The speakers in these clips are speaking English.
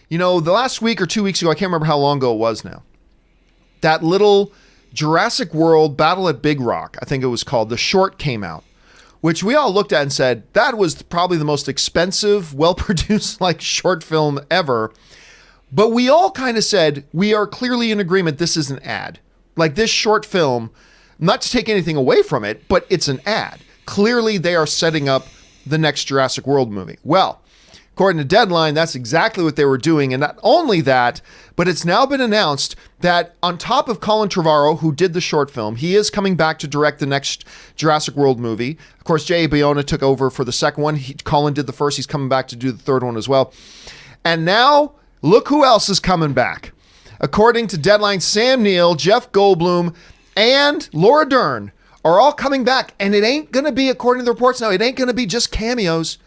The last week or 2 weeks ago, I can't remember how long ago it was now, that little Jurassic World Battle at Big Rock, I think it was called, the short came out, which we all looked at and said, that was probably the most expensive, well-produced short film ever. But we all kind of said, we are clearly in agreement this is an ad. This short film, not to take anything away from it, but it's an ad. Clearly, they are setting up the next Jurassic World movie. Well, according to Deadline, that's exactly what they were doing. And not only that, but it's now been announced that on top of Colin Trevorrow, who did the short film, he is coming back to direct the next Jurassic World movie. Of course, J.A. Bayona took over for the second one. Colin did the first. He's coming back to do the third one as well. And now, look who else is coming back. According to Deadline, Sam Neill, Jeff Goldblum, and Laura Dern are all coming back. And it ain't going to be, according to the reports now, it ain't going to be just cameos.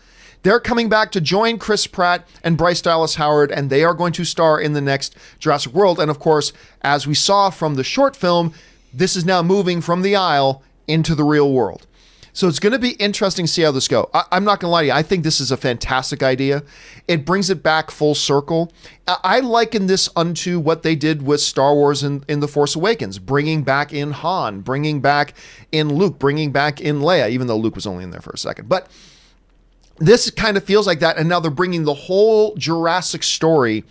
They're coming back to join Chris Pratt and Bryce Dallas Howard, and they are going to star in the next Jurassic World. And of course, as we saw from the short film, this is now moving from the aisle into the real world. So it's going to be interesting to see how this goes. I'm not going to lie to you. I think this is a fantastic idea. It brings it back full circle. I liken this unto what they did with Star Wars in The Force Awakens, bringing back in Han, bringing back in Luke, bringing back in Leia, even though Luke was only in there for a second. But this kind of feels like that, and now they're bringing the whole Jurassic story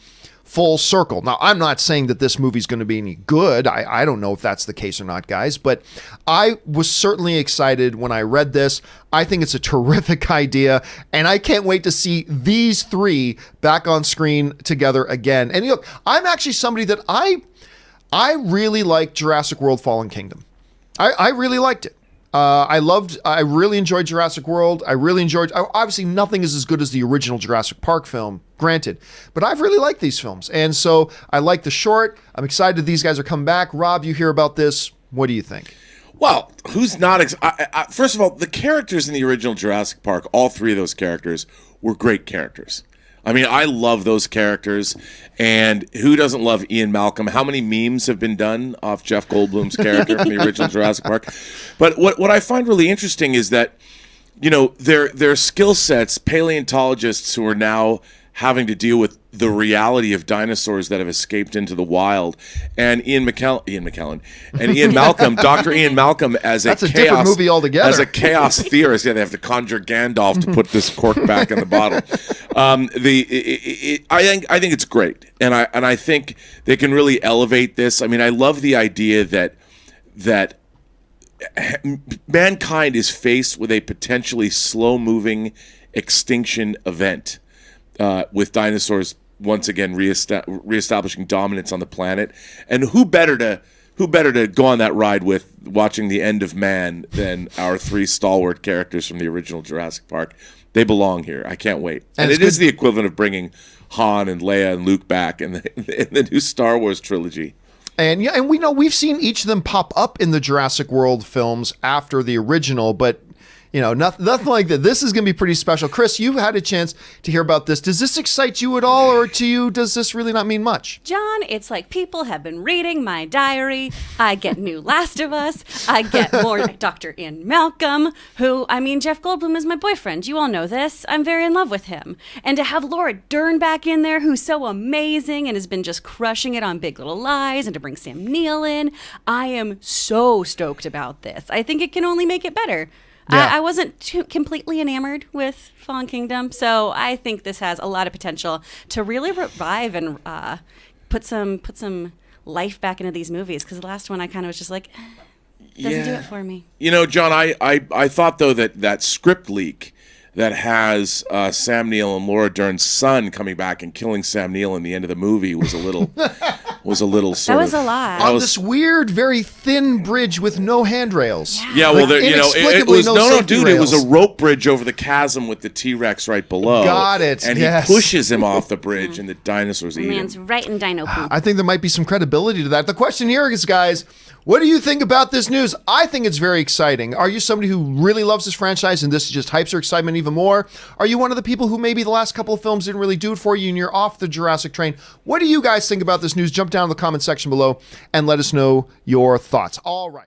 full circle. Now, I'm not saying that this movie's going to be any good. I don't know if that's the case or not, guys, but I was certainly excited when I read this. I think it's a terrific idea, and I can't wait to see these three back on screen together again. And look, I'm actually somebody that I really liked Jurassic World Fallen Kingdom. I really liked it. I really enjoyed Jurassic World. Obviously nothing is as good as the original Jurassic Park film, granted, but I've really liked these films. And so I like the short. I'm excited these guys are coming back. Rob, you hear about this. What do you think? Well, who's not? First of all, the characters in the original Jurassic Park, all three of those characters were great characters. I mean, I love those characters, and who doesn't love Ian Malcolm? How many memes have been done off Jeff Goldblum's character from the original Jurassic Park? But what I find really interesting is that, their skill sets, paleontologists who are now having to deal with the reality of dinosaurs that have escaped into the wild, and Ian Malcolm, Dr. Ian Malcolm as That's a different movie altogether. As a chaos theorist. Yeah, they have to conjure Gandalf to put this cork back in the bottle. I think it's great, and I think they can really elevate this. I mean, I love the idea that mankind is faced with a potentially slow-moving extinction event. With dinosaurs once again reestablishing dominance on the planet, and who better to go on that ride with watching the end of man than our three stalwart characters from the original Jurassic Park? They belong here. I can't wait, and it is the equivalent of bringing Han and Leia and Luke back in the new Star Wars trilogy. And yeah, and we know we've seen each of them pop up in the Jurassic World films after the original, but nothing like that. This is going to be pretty special. Chris, you've had a chance to hear about this. Does this excite you at all, or to you, does this really not mean much? John, it's like people have been reading my diary. I get new Last of Us. I get more Dr. Ian Malcolm, Jeff Goldblum is my boyfriend. You all know this. I'm very in love with him. And to have Laura Dern back in there, who's so amazing and has been just crushing it on Big Little Lies, and to bring Sam Neill in, I am so stoked about this. I think it can only make it better. Yeah. I wasn't completely enamored with Fallen Kingdom, so I think this has a lot of potential to really revive and put some life back into these movies, because the last one I kind of was just like, doesn't do it for me. John, I thought, though, that script leak that has Sam Neill and Laura Dern's son coming back and killing Sam Neill in the end of the movie was a little sort of... That was a lot. On this weird, very thin bridge with no handrails. Yeah, well, it was it was a rope bridge over the chasm with the T-Rex right below. Got it. And he pushes him off the bridge, and the dinosaurs eat him. Man's right in dino poop. I think there might be some credibility to that. The question here is, guys, what do you think about this news? I think it's very exciting. Are you somebody who really loves this franchise and this just hypes your excitement even more? Are you one of the people who maybe the last couple of films didn't really do it for you and you're off the Jurassic train? What do you guys think about this news? Jump down in the comment section below and let us know your thoughts. All right.